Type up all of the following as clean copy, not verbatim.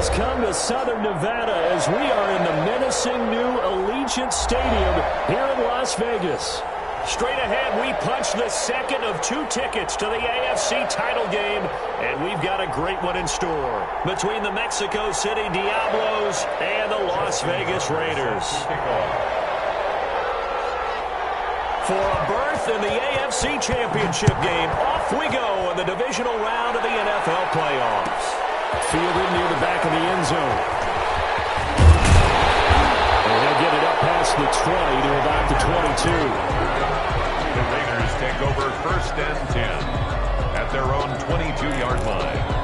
has come to Southern Nevada as we are in the menacing new Allegiant Stadium here in Las Vegas. Straight ahead, we punch the second of 2 tickets to the AFC title game, and we've got a great one in store between the Mexico City Diablos and the Las Vegas Raiders. For a berth in the AFC Championship game, off we go in the divisional round of the NFL playoffs. Fielded near the back of the end zone. And he'll get it up past the 20 to about the 22. The Raiders take over 1st and 10 at their own 22-yard line.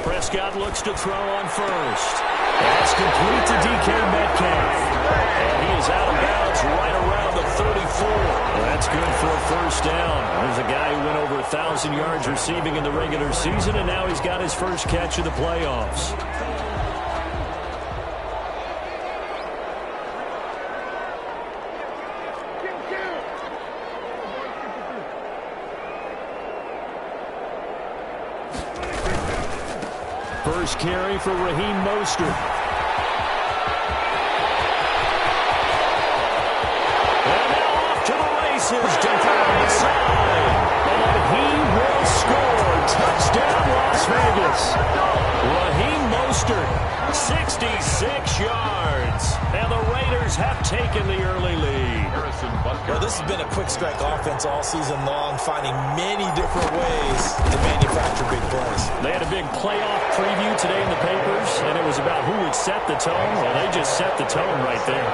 Prescott looks to throw on first. That's complete to DK Metcalf. And he is out of bounds right around the 34. That's good for a first down. There's a guy who went over 1,000 yards receiving in the regular season, and now he's got his first catch of the playoffs. First carry for Raheem Mostert. And now off to the races, jump around the side. And he will score. Touchdown, Las Vegas. Raheem Mostert, 66 yards. And the Raiders have taken the early lead. Well, this has been a quick strike offense all season long, finding many different ways to manufacture big plays. They had a big playoff preview today in the papers, and it was about who would set the tone. Well, they just set the tone right there.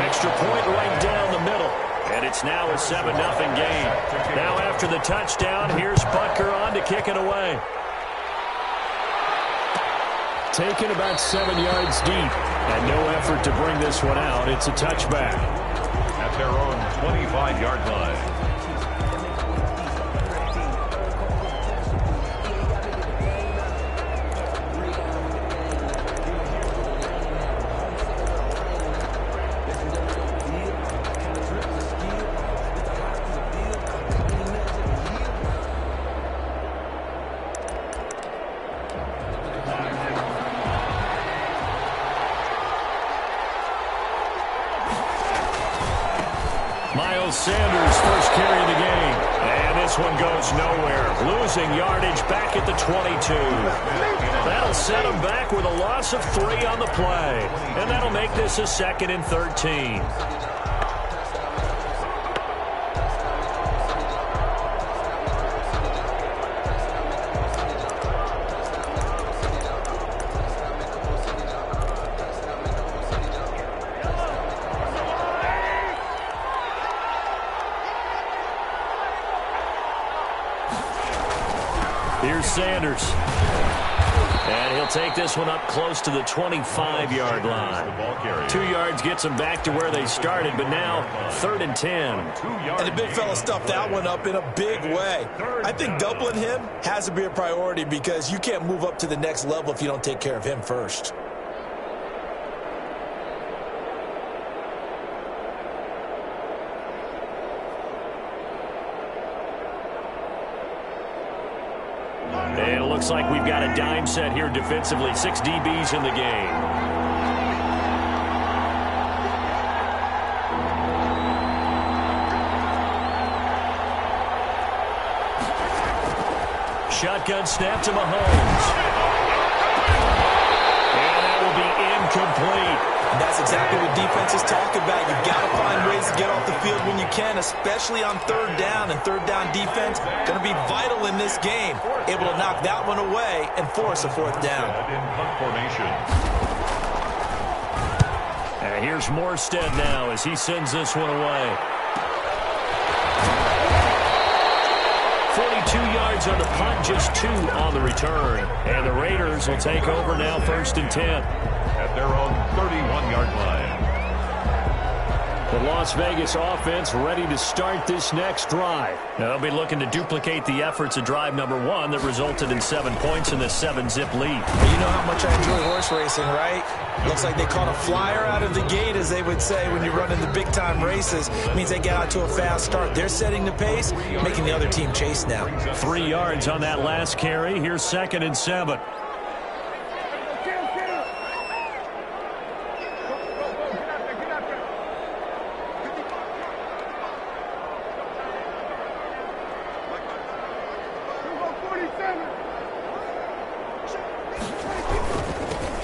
Extra point right down the middle, and it's now a 7-0 game. Now after the touchdown, here's Butker on to kick it away. Taken about 7 yards deep, and no effort to bring this one out. It's a touchback. At their own 25-yard line. Sanders' first carry of the game. And this one goes nowhere. Losing yardage back at the 22. That'll set him back with a loss of 3 on the play. And that'll make this a 2nd and 13. Here's Sanders. And he'll take this one up close to the 25-yard line. 2 yards gets them back to where they started, but now 3rd and 10. And the big fella stuffed that one up in a big way. I think doubling him has to be a priority because you can't move up to the next level if you don't take care of him first. And it looks like we've got a dime set here defensively. 6 DBs in the game. Shotgun snap to Mahomes. And that will be incomplete. And that's exactly what defense is talking about. You've got to find ways to get off the field when you can, especially on 3rd down. And 3rd down defense going to be vital in this game. Able to knock that one away and force a 4th down. And here's Morstead now as he sends this one away. 42 yards on the punt, just 2 on the return. And the Raiders will take over now, 1st and 10. At their own 31-yard line. The Las Vegas offense ready to start this next drive. Now, they'll be looking to duplicate the efforts of drive number 1 that resulted in 7 points in this 7-zip lead. You know how much I enjoy horse racing, right? Looks like they caught a flyer out of the gate, as they would say when you're running the big-time races. It means they get out to a fast start. They're setting the pace, making the other team chase now. 3 yards on that last carry. Here's 2nd and 7.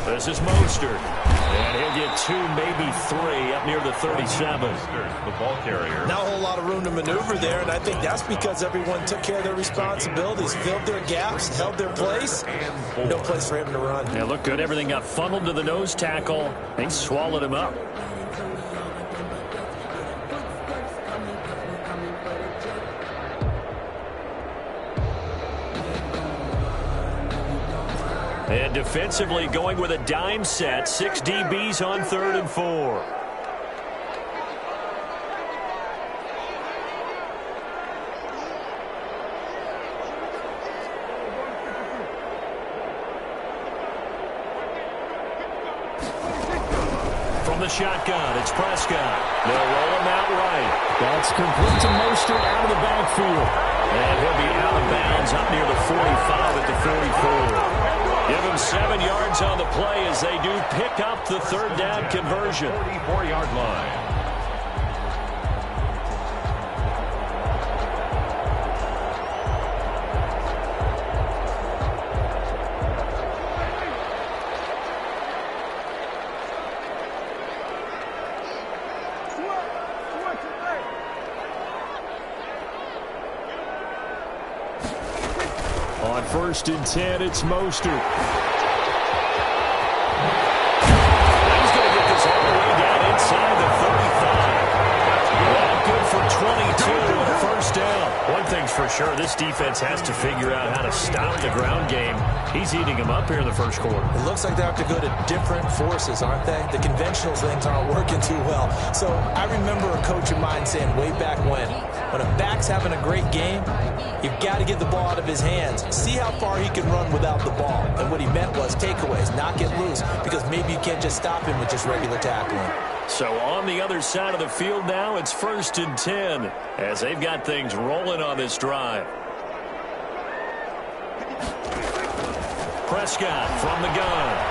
This is Mostert. And he'll get 2, maybe 3 up near the 37. The ball carrier. Not a whole lot of room to maneuver there, and I think that's because everyone took care of their responsibilities, filled their gaps, held their place. No place for him to run. Yeah, looked good. Everything got funneled to the nose tackle. They swallowed him up. And defensively going with a dime set. 6 DBs on 3rd and 4. From the shotgun, it's Prescott. They'll roll him out right. That's complete to Mostert out of the backfield. And he'll be out of bounds up near the 45 at the 44. Give him 7 yards on the play as they do pick up the 3rd down conversion. 44-yard line. On 1st and 10, it's Mostert. He's going to get this all the way down inside the 35. Well, good for 22 and a 1st down. One thing's for sure, this defense has to figure out how to stop the ground game. He's eating them up here in the 1st quarter. It looks like they have to go to different forces, aren't they? The conventional things aren't working too well. So I remember a coach of mine saying way back when a back's having a great game, you've got to get the ball out of his hands. See how far he can run without the ball. And what he meant was takeaways, not get loose, because maybe you can't just stop him with just regular tackling. So on the other side of the field now, it's 1st and 10 as they've got things rolling on this drive. Prescott from the gun.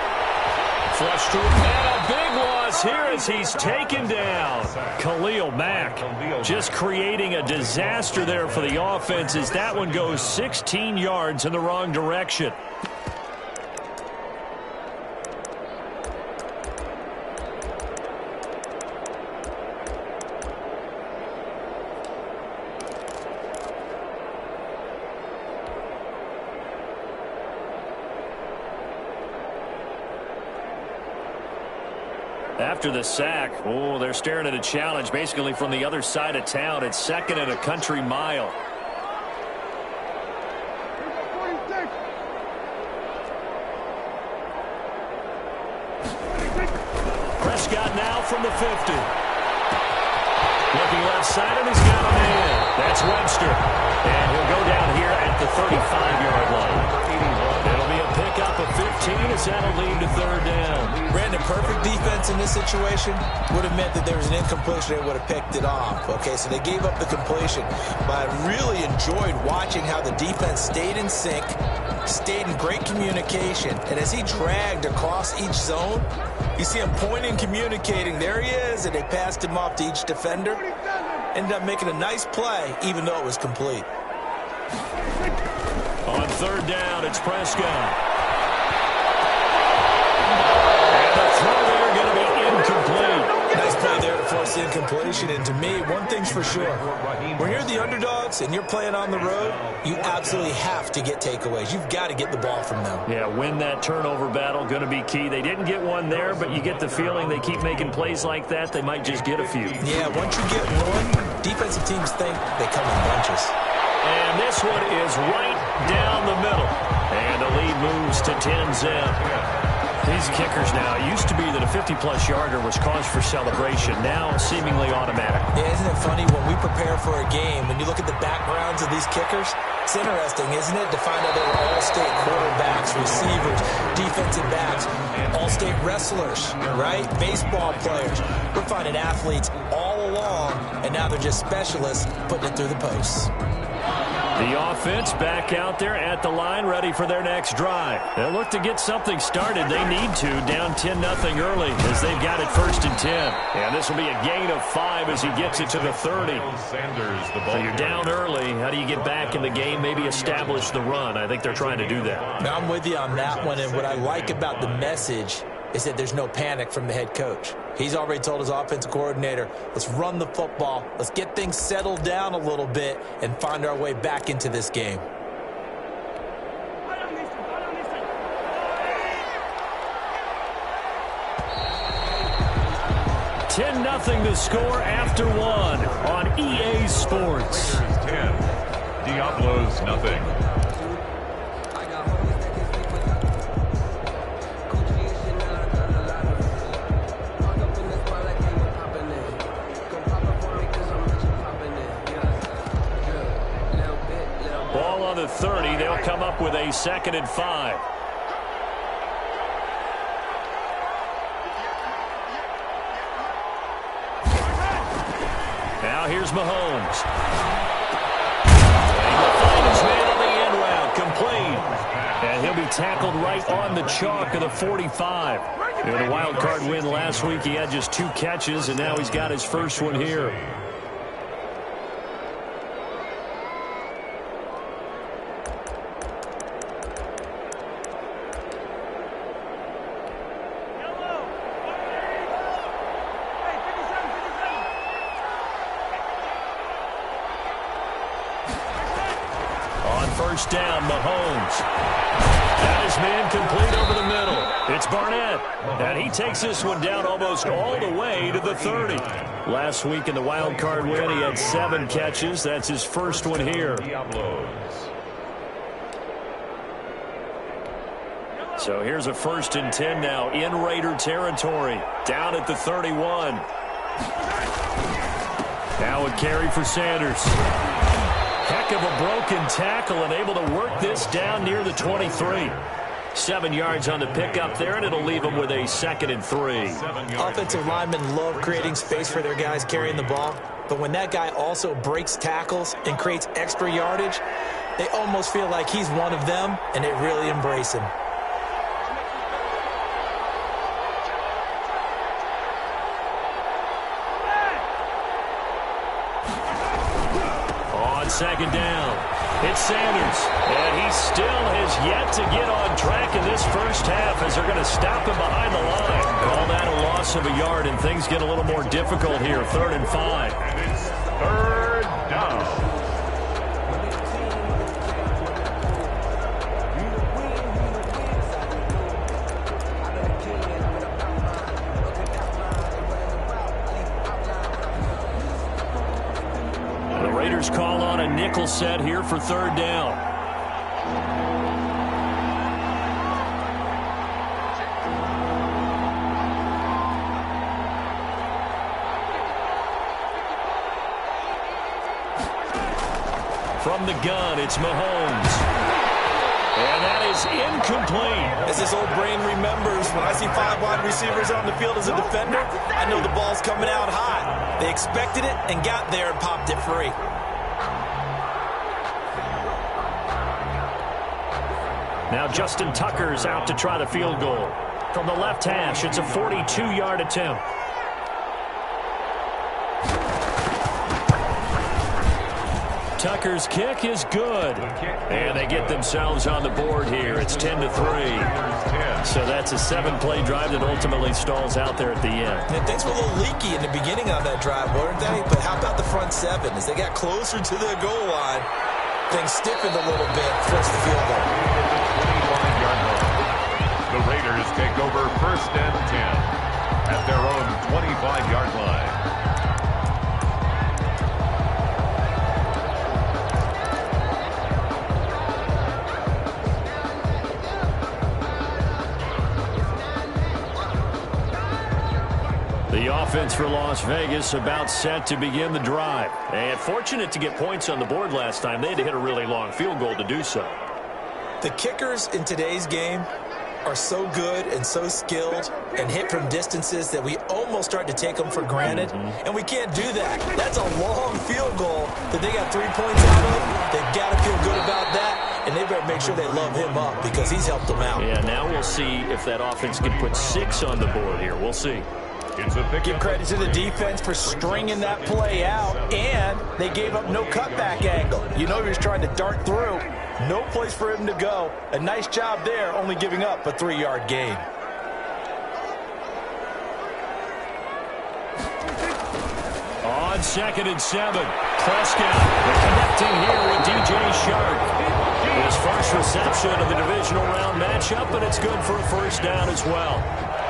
Flush through, and a big loss here as he's taken down. Khalil Mack just creating a disaster there for the offense as that one goes 16 yards in the wrong direction. After the sack, oh, they're staring at a challenge basically from the other side of town. It's 2nd and a country mile. Prescott now from the 50. Looking left side, and he's got a man. That's Webster. And he'll go down here at the 35-yard line. It'll be a pickup of 15 as that'll lead to 3rd down. Brandon, perfect defense in this situation would have meant that there was an incompletion. They would have picked it off. Okay, so they gave up the completion. But I really enjoyed watching how the defense stayed in sync, stayed in great communication. And as he dragged across each zone, you see him pointing, communicating. There he is, and they passed him off to each defender. Ended up making a nice play, even though it was complete. On 3rd down, it's Prescott. And the throw there going to be incomplete. Nice play there to force the incompletion. And to me, one thing's for sure. When you're the underdogs and you're playing on the road, you absolutely have to get takeaways. You've got to get the ball from them. Yeah, win that turnover battle, going to be key. They didn't get one there, but you get the feeling they keep making plays like that, they might just get a few. Yeah, once you get one, defensive teams think they come in bunches. And this one is right down the middle. And the lead moves to 10-zip. These kickers now, it used to be that a 50-plus yarder was cause for celebration. Now, seemingly automatic. Yeah, isn't it funny when we prepare for a game, when you look at the backgrounds of these kickers, it's interesting, isn't it, to find out they were all-state quarterbacks, receivers, defensive backs, all-state wrestlers, right? Baseball players. We're finding athletes all along, and now they're just specialists putting it through the posts. The offense back out there at the line, ready for their next drive. They'll look to get something started. They need to, down 10-0 early as they've got it 1st and 10. And this will be a gain of 5 as he gets it to the 30. So you're down early. How do you get back in the game? Maybe establish the run. I think they're trying to do that. Now, I'm with you on that one, and what I like about the message is that there's no panic from the head coach. He's already told his offensive coordinator, let's run the football, let's get things settled down a little bit and find our way back into this game. Nothing to score after 1 on EA Sports. Raiders 10, Diablos nothing. Ball on the 30. They'll come up with a 2nd and 5. Now here's Mahomes. And he'll find his man on the end route, complete. And he'll be tackled right on the chalk of the 45. In the wild card win last week, he had just 2 catches, and now he's got his first one here. First down, Mahomes. Got his man complete over the middle. It's Barnett. And he takes this one down almost all the way to the 30. Last week in the wild card win, he had 7 catches. That's his first one here. So here's a 1st and 10 now in Raider territory. Down at the 31. Now a carry for Sanders. Heck of a broken tackle and able to work this down near the 23. 7 yards on the pickup there, and it'll leave them with a 2nd and 3. Offensive linemen love creating space for their guys carrying the ball, but when that guy also breaks tackles and creates extra yardage, they almost feel like he's one of them, and they really embrace him. Second down. It's Sanders. And he still has yet to get on track in this first half as they're going to stop him behind the line. Call that a loss of a yard, and things get a little more difficult here. 3rd and 5. And it's 3rd down. Call on a nickel set here for 3rd down. From the gun, it's Mahomes. And that is incomplete. As this old brain remembers, when I see 5 wide receivers on the field as a defender, I know the ball's coming out high. They expected it and got there and popped it free. Now Justin Tucker's out to try the field goal. From the left hash, it's a 42-yard attempt. Tucker's kick is good. And they get themselves on the board here. It's 10-3. So that's a 7-play drive that ultimately stalls out there at the end. And things were a little leaky in the beginning on that drive, weren't they? But how about the front 7? As they got closer to the goal line, things stiffened a little bit, forced the field goal. The Raiders take over 1st and 10 at their own 25-yard line. The offense for Las Vegas about set to begin the drive. And fortunate to get points on the board last time. They had to hit a really long field goal to do so. The kickers in today's game are so good and so skilled and hit from distances that we almost start to take them for granted. And we can't do that. That's a long field goal that they got 3 points out of. They've got to feel good about that, and they better make sure they love him up because he's helped them out. Yeah, now we'll see if that offense can put 6 on the board here. We'll see. Give credit to the defense for stringing that play out, and they gave up no cutback angle. You know he was trying to dart through. No place for him to go. A nice job there, only giving up a 3-yard gain. On 2nd and 7, Prescott connecting here with DJ Shark. His first reception of the divisional round matchup, and it's good for a first down as well.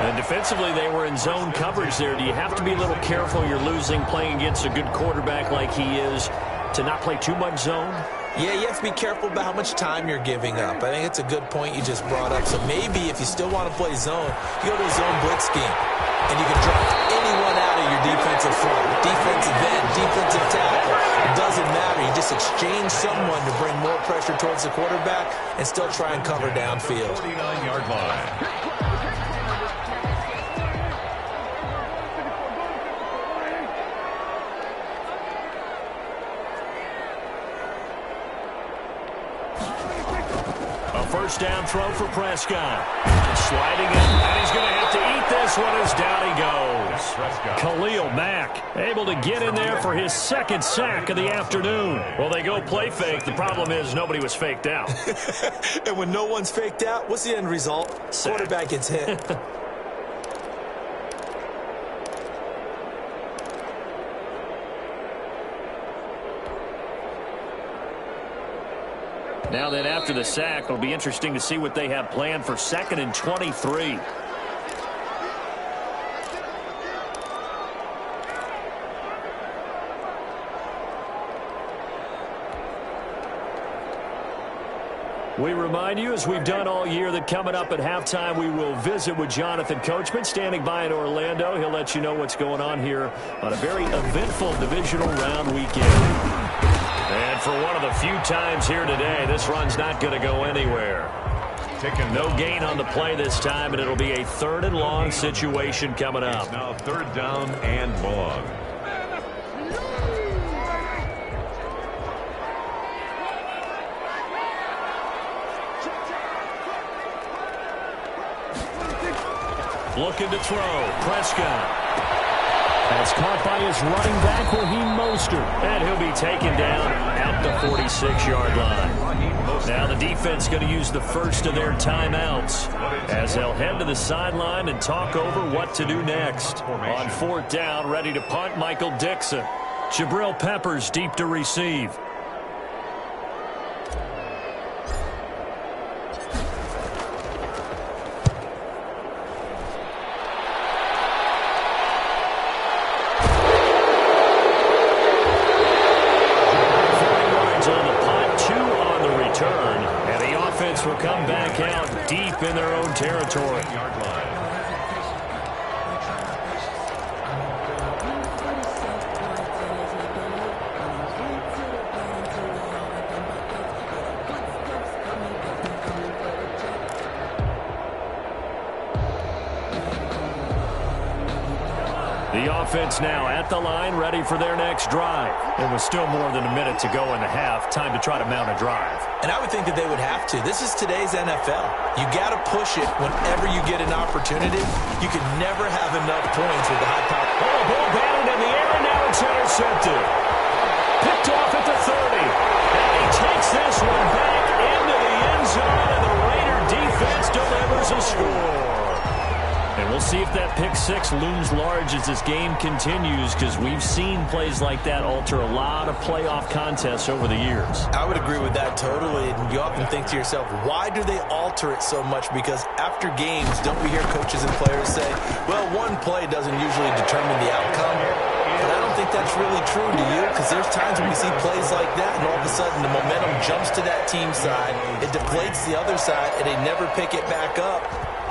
And defensively, they were in zone coverage there. Do you have to be a little careful? You're losing playing against a good quarterback like he is to not play too much zone? Yeah, you have to be careful about how much time you're giving up. I think it's a good point you just brought up. So maybe if you still want to play zone, you go to a zone blitz scheme. And you can drop anyone out of your defensive front. Defensive end, defensive tackle. It doesn't matter. You just exchange someone to bring more pressure towards the quarterback and still try and cover downfield. 49-yard line. First down throw for Prescott. Sliding in, and he's going to have to eat this one as down he goes. Khalil Mack able to get in there for his second sack of the afternoon. Well, they go play fake. The problem is nobody was faked out. And when no one's faked out, what's the end result? Sack. Quarterback gets hit. Now then, after the sack, it'll be interesting to see what they have planned for 2nd and 23. We remind you, as we've done all year, that coming up at halftime, we will visit with Jonathan Coachman, standing by in Orlando. He'll let you know what's going on here on a very eventful divisional round weekend. And for one of the few times here today, this run's not going to go anywhere. No gain on the play this time, and it'll be a 3rd and long situation coming up. It's now 3rd down and long. Looking to throw. Prescott. That's caught by his running back, Raheem Mostert. And he'll be taken down at the 46-yard line. Now the defense going to use the first of their timeouts as they'll head to the sideline and talk over what to do next. On 4th down, ready to punt, Michael Dixon. Jabril Peppers deep to receive. Will come back out deep in their own territory. The offense now at the line, ready for their next drive. It was still more than a minute to go in the half. Time to try to mount a drive. And I would think that they would have to. This is today's NFL. You got to push it whenever you get an opportunity. You can never have enough points with the high power. Oh, ball batted in the air, and now it's intercepted. Picked off at the 30. And he takes this one back into the end zone, and the Raider defense delivers a score. And we'll see if that pick 6 looms large as this game continues, because we've seen plays like that alter a lot of playoff contests over the years. I would agree with that totally. And you often think to yourself, why do they alter it so much? Because after games, don't we hear coaches and players say, well, one play doesn't usually determine the outcome. But I don't think that's really true, do you? Because there's times when we see plays like that, and all of a sudden the momentum jumps to that team side. It deflates the other side, and they never pick it back up.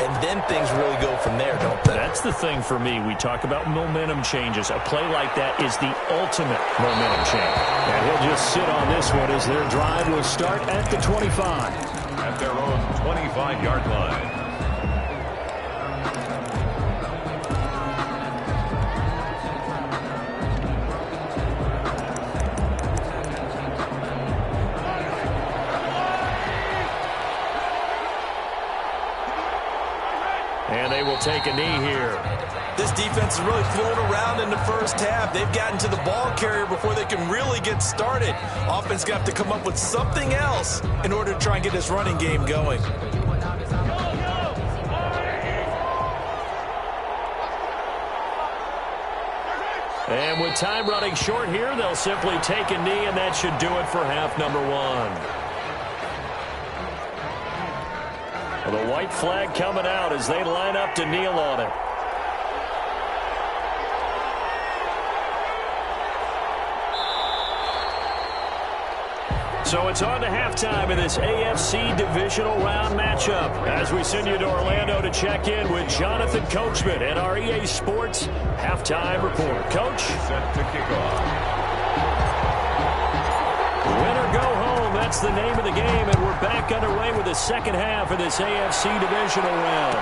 and then things really go from there, don't they? That's the thing for me. We talk about momentum changes. A play like that is the ultimate momentum change. And he'll just sit on this one as their drive will start at the 25. At their own 25-yard line. And they will take a knee here. This defense is really flown around in the first half. They've gotten to the ball carrier before they can really get started. Offense got to come up with something else in order to try and get this running game going. And with time running short here, they'll simply take a knee, and that should do it for half number one. The white flag coming out as they line up to kneel on it. So it's on to halftime in this AFC divisional round matchup as we send you to Orlando to check in with Jonathan Coachman and our EA Sports halftime report. Coach? Set to kick off. Win or go home, that's the name of the game, and we're back underway with the second half of this AFC divisional round.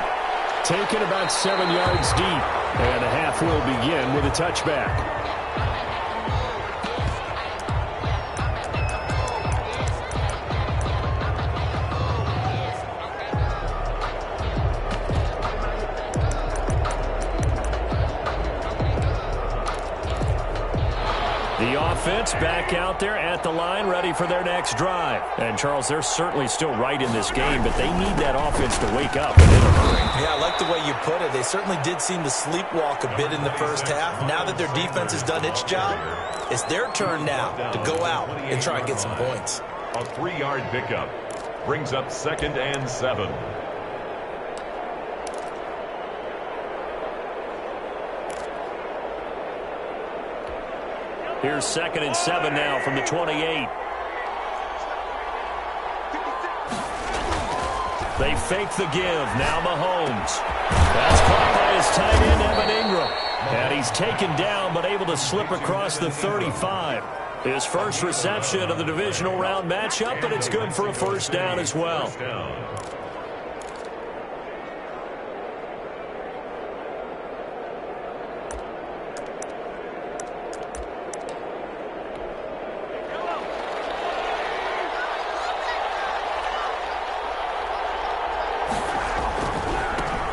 Taken about 7 yards deep, and the half will begin with a touchback. Offense back out there at the line, ready for their next drive. And, Charles, they're certainly still right in this game, but they need that offense to wake up and in a hurry. Yeah, I like the way you put it. They certainly did seem to sleepwalk a bit in the first half. Now that their defense has done its job, it's their turn now to go out and try and get some points. A 3-yard pickup brings up 2nd and 7. Here's 2nd and 7 now from the 28. They fake the give. Now Mahomes. That's caught by his tight end, Evan Ingram. And he's taken down but able to slip across the 35. His first reception of the divisional round matchup, but it's good for a first down as well.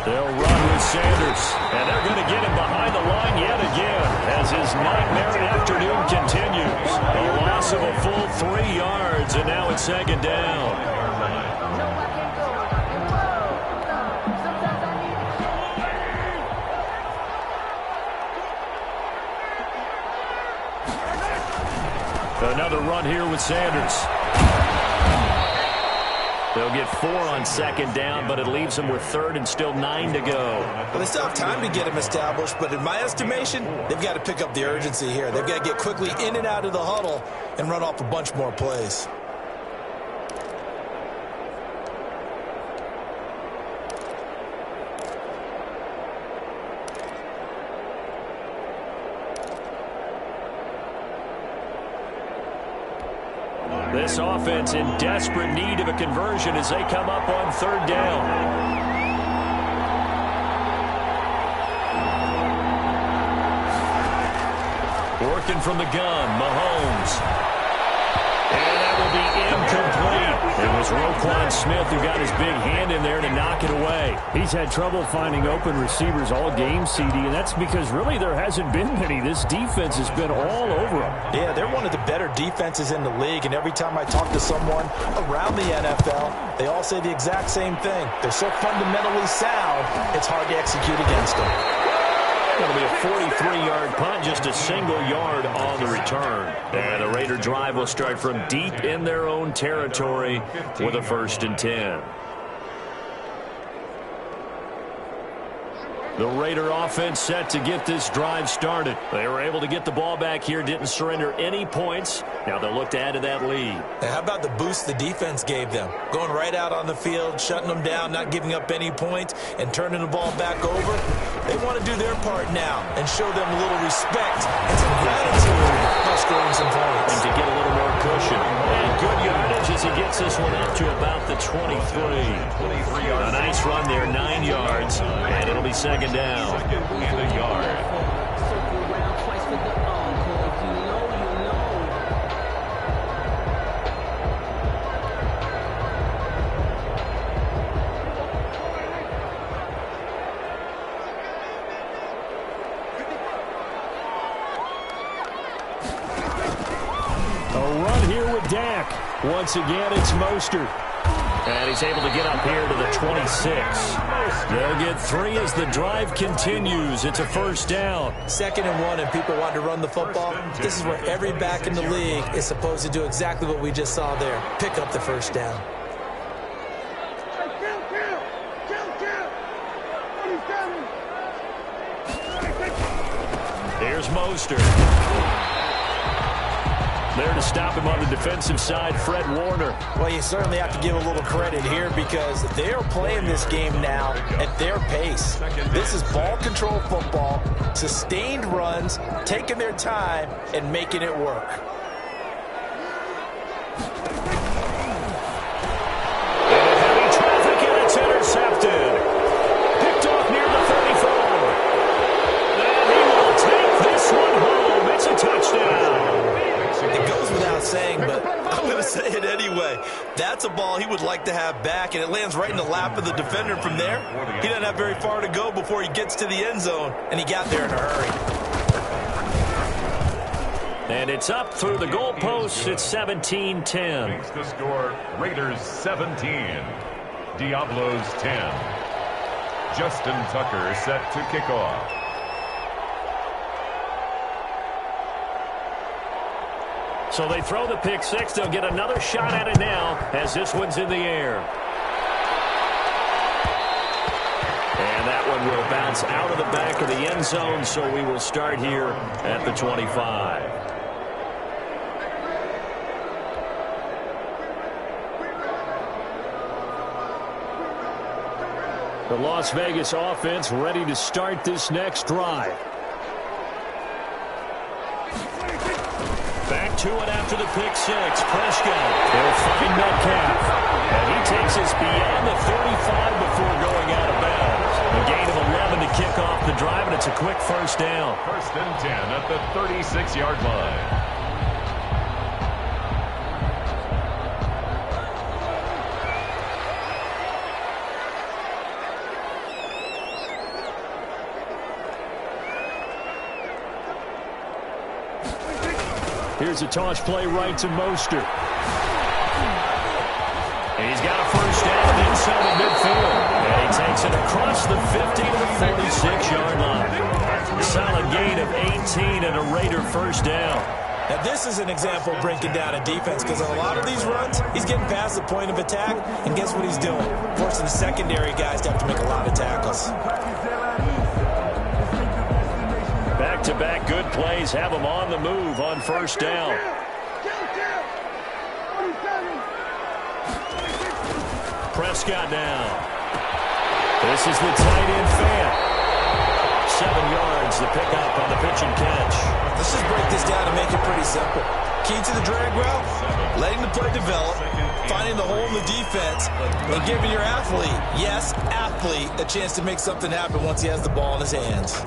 They'll run with Sanders, and they're going to get him behind the line yet again as his nightmare afternoon continues. A loss of a full 3 yards, and now it's 2nd down. Another run here with Sanders. They'll get 4 on 2nd down, but it leaves them with 3rd and still 9 to go. Well, they still have time to get him established, but in my estimation, they've got to pick up the urgency here. They've got to get quickly in and out of the huddle and run off a bunch more plays. This offense in desperate need of a conversion as they come up on 3rd down. Working from the gun, Mahomes. And that will be incomplete. It was Roquan Smith who got his big hand in there to knock it away. He's had trouble finding open receivers all game, CD, and that's because really there hasn't been many. This defense has been all over him. Yeah, they're one of the better defenses in the league, and every time I talk to someone around the NFL, they all say the exact same thing. They're so fundamentally sound, it's hard to execute against them. It'll be a 43-yard punt, just a single yard on the return. And the Raider drive will start from deep in their own territory with a 1st and 10. The Raider offense set to get this drive started. They were able to get the ball back here, didn't surrender any points. Now they'll look to add to that lead. And how about the boost the defense gave them? Going right out on the field, shutting them down, not giving up any points, and turning the ball back over. They want to do their part now and show them a little respect and some gratitude by scoring some points. And to get a little more cushion. And good yardage as he gets this one up to about the 23. A nice run there, 9 yards, and it'll be second down. Second and a yard. Dak. Once again, it's Mostert. And he's able to get up here to the 26. They'll get 3 as the drive continues. It's a first down. 2nd and 1, and people want to run the football. This is where every back in the league is supposed to do exactly what we just saw there. Pick up the first down. Here's Mostert. There to stop him on the defensive side, Fred Warner. Well, you certainly have to give a little credit here because they are playing this game now at their pace. This is ball control football, sustained runs, taking their time, and making it work. And heavy traffic, and it's intercepted. Picked off near the 34. And he will take this one home. It's a touchdown. It goes without saying, but I'm going to say it anyway. That's a ball he would like to have back, and it lands right in the lap of the defender from there. He doesn't have very far to go before he gets to the end zone, and he got there in a hurry. And it's up through the goalposts. It's 17-10. Makes the score Raiders 17, Diablos 10. Justin Tucker set to kick off. So they throw the pick six. They'll get another shot at it now as this one's in the air. And that one will bounce out of the back of the end zone, so we will start here at the 25. The Las Vegas offense ready to start this next drive. Back to it after the pick six. Prescott. They'll find Metcalf. And he takes us beyond the 35 before going out of bounds. A gain of 11 to kick off the drive, and it's a quick first down. First and 10 at the 36-yard line. Here's a toss play right to Mostert. And he's got a first down inside the midfield. And he takes it across the 50 to the 46-yard line. Solid gain of 18 and a Raider first down. Now, this is an example of breaking down a defense because on a lot of these runs, he's getting past the point of attack, and guess what he's doing? Forcing the secondary guys to have to make a lot of tackles. Back-to-back good plays have them on the move on first down. Prescott now. This is the tight end fan. 7 yards, the pickup on the pitch and catch. Let's just break this down and make it pretty simple. Key to the drag route, letting the play develop, finding the hole in the defense, and giving your athlete, yes, athlete, a chance to make something happen once he has the ball in his hands.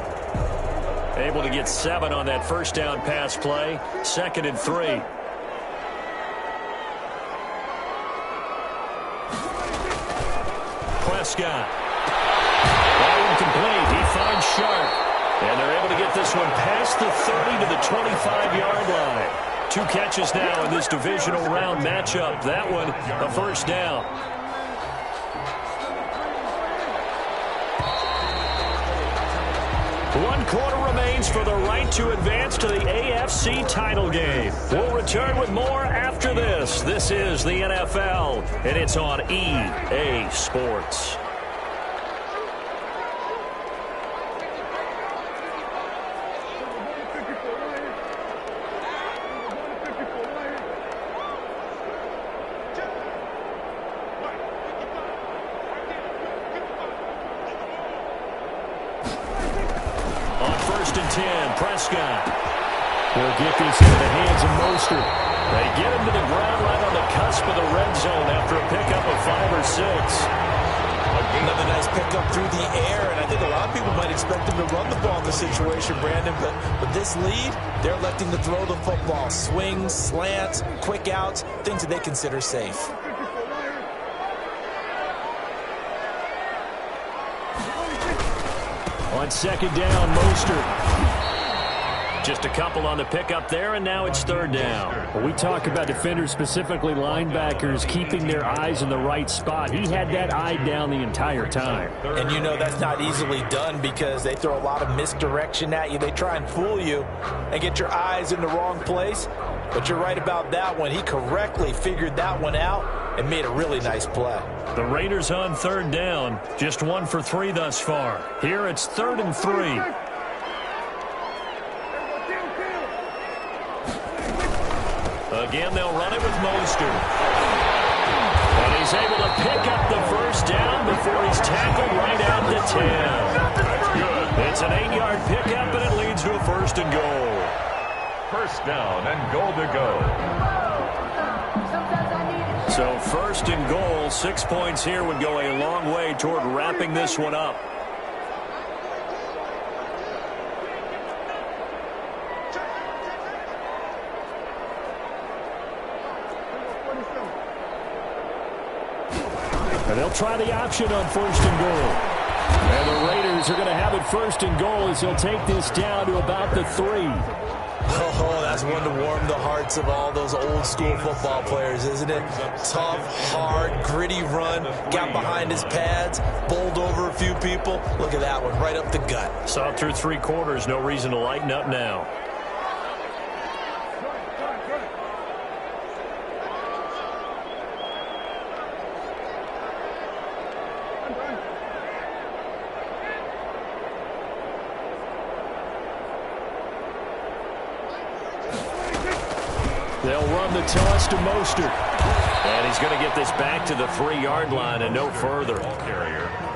Able to get 7 on that first down pass play. 2nd and 3. Prescott. That one complete. He finds Sharp. And they're able to get this one past the 30 to the 25-yard line. 2 catches now in this divisional round matchup. That one a first down. One quarter remains for the right to advance to the AFC title game. We'll return with more after this. This is the NFL, and it's on EA Sports. 10, Prescott. They'll get this into the hands of Mostert. They get him to the ground right on the cusp of the red zone after a pickup of 5 or 6. Another nice pickup through the air, and I think a lot of people might expect him to run the ball in this situation, Brandon, but with this lead, they're electing to throw the football. Swings, slants, quick outs, things that they consider safe. On second down, Mostert. Just a couple on the pickup there, and now it's third down. When we talk about defenders, specifically linebackers, keeping their eyes in the right spot. He had that eye down the entire time. And you know that's not easily done because they throw a lot of misdirection at you. They try and fool you and get your eyes in the wrong place. But you're right about that one. He correctly figured that one out and made a really nice play. The Raiders on third down, just 1 for 3 thus far. Here it's 3rd and 3. Again, they'll run it with Mostert. And he's able to pick up the first down before he's tackled right out the 10. It's an 8-yard pickup, and it leads to a 1st and goal. First down and goal to go. So 1st and goal, 6 points here would go a long way toward wrapping this one up. And they'll try the option on 1st and goal. And the Raiders are going to have it 1st and goal as they'll take this down to about the 3. Oh, that's one to warm the hearts of all those old-school football players, isn't it? Tough, hard, gritty run, got behind his pads, bowled over a few people. Look at that one, right up the gut. Saw through 3 quarters, no reason to lighten up now. They'll run the toss to Mostert. And he's going to get this back to the 3-yard line and no further.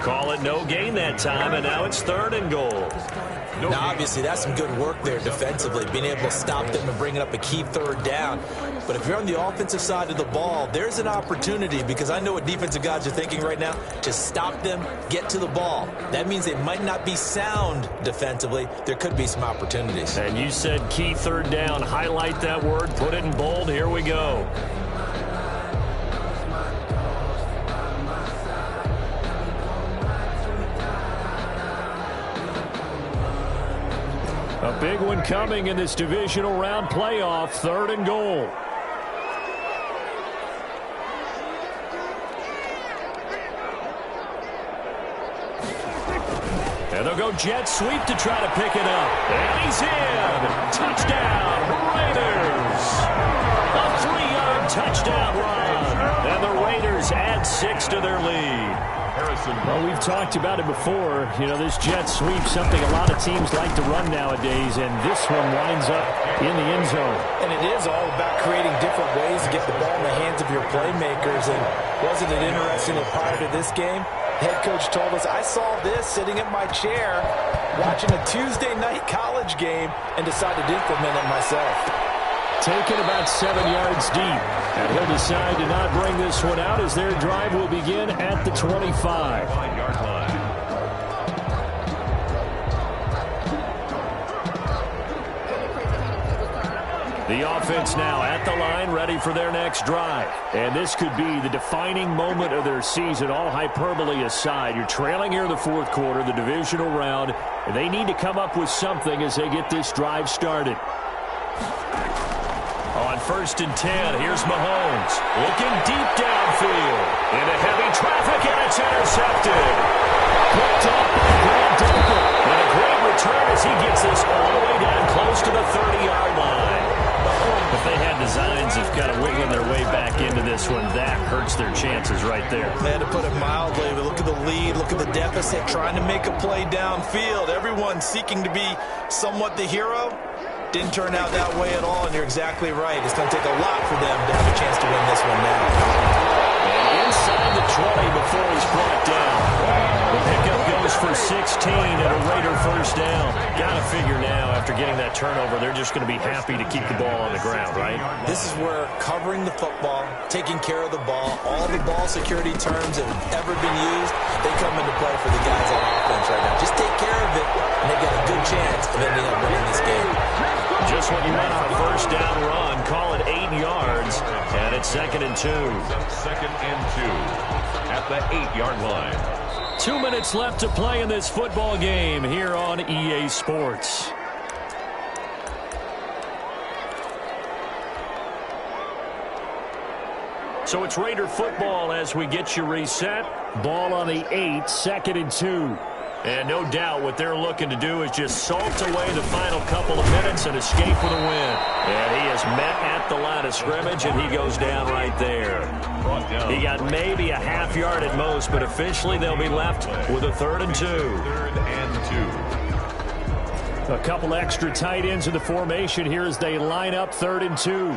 Call it no gain that time, and now it's 3rd and goal. Now, obviously, that's some good work there defensively, being able to stop them and bringing up a key 3rd down. But if you're on the offensive side of the ball, there's an opportunity, because I know what defensive guys are thinking right now. Just stop them, get to the ball. That means they might not be sound defensively. There could be some opportunities. And you said key 3rd down. Highlight that word, put it in bold. Here we go. A big one coming in this divisional round playoff, 3rd and goal. And they'll go jet sweep to try to pick it up. And he's in. Touchdown, Raiders. A 3-yard touchdown run. And the Raiders add 6 to their lead. Well, we've talked about it before. You know, this jet sweep, something a lot of teams like to run nowadays, and this one winds up in the end zone. And it is all about creating different ways to get the ball in the hands of your playmakers. And wasn't it interesting that prior to this game, head coach told us, I saw this sitting in my chair watching a Tuesday night college game and decided to implement it myself. Taken about 7 yards deep. And he'll decide to not bring this one out as their drive will begin at the 25. The offense now at the line, ready for their next drive. And this could be the defining moment of their season, all hyperbole aside. You're trailing here in the 4th quarter, the divisional round, and they need to come up with something as they get this drive started. On 1st and 10, here's Mahomes. Looking deep downfield. Into heavy traffic, and it's intercepted. Picked up by Grant Delpit. And a great return as he gets this all the way down close to the 30-yard line. If they had designs of kind of wiggling their way back into this one, that hurts their chances right there. They had to put it mildly, but look at the lead, look at the deficit, trying to make a play downfield. Everyone seeking to be somewhat the hero. Didn't turn out that way at all, and you're exactly right. It's going to take a lot for them to have a chance to win this one now. And inside the 20 before he's brought down. The pickup goes for 16 and a Raider 1st down. Got to figure now, after getting that turnover, they're just going to be happy to keep the ball on the ground, right? This is where covering the football, taking care of the ball, all the ball security terms that have ever been used, they come into play for the guys on offense right now. Just take care of it, and they've got a good chance of ending up winning this game. Just what you want on a first down run. Call it 8 yards, and it's 2nd and 2. Second and 2 at the 8-yard line. 2 minutes left to play in this football game here on EA Sports. So it's Raider football as we get you reset. Ball on the 8, 2nd and 2. And no doubt what they're looking to do is just salt away the final couple of minutes and escape with a win. And he is met at the line of scrimmage, and he goes down right there. He got maybe a half yard at most, but officially they'll be left with a 3rd and 2. 3rd and 2. A couple extra tight ends in the formation here as they line up 3rd and 2.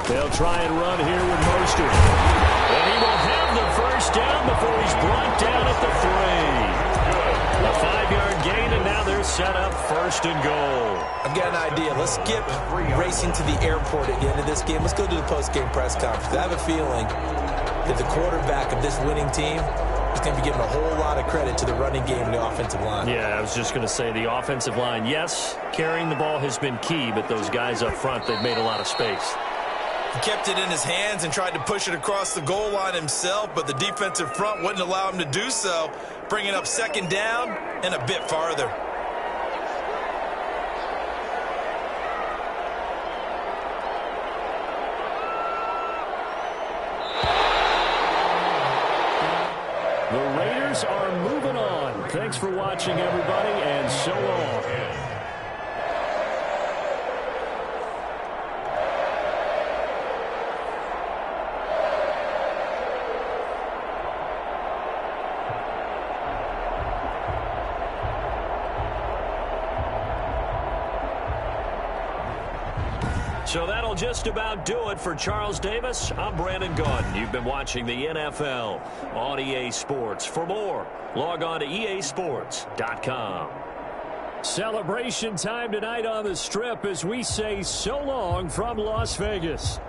They'll try and run here with Mostert. And he will have the first down before he's brought down at the 3. A 5-yard gain, and now they're set up 1st and goal. I've got an idea. Let's skip racing to the airport at the end of this game. Let's go to the post-game press conference. I have a feeling that the quarterback of this winning team is going to be giving a whole lot of credit to the running game and the offensive line. Yeah, I was just going to say the offensive line, yes, carrying the ball has been key, but those guys up front, they've made a lot of space. He kept it in his hands and tried to push it across the goal line himself, but the defensive front wouldn't allow him to do so, bringing up 2nd down and a bit farther. The Raiders are moving on. Thanks for watching, everybody, and so long. So that'll just about do it for Charles Davis. I'm Brandon Gaudin. You've been watching the NFL on EA Sports. For more, log on to easports.com. Celebration time tonight on the Strip as we say so long from Las Vegas.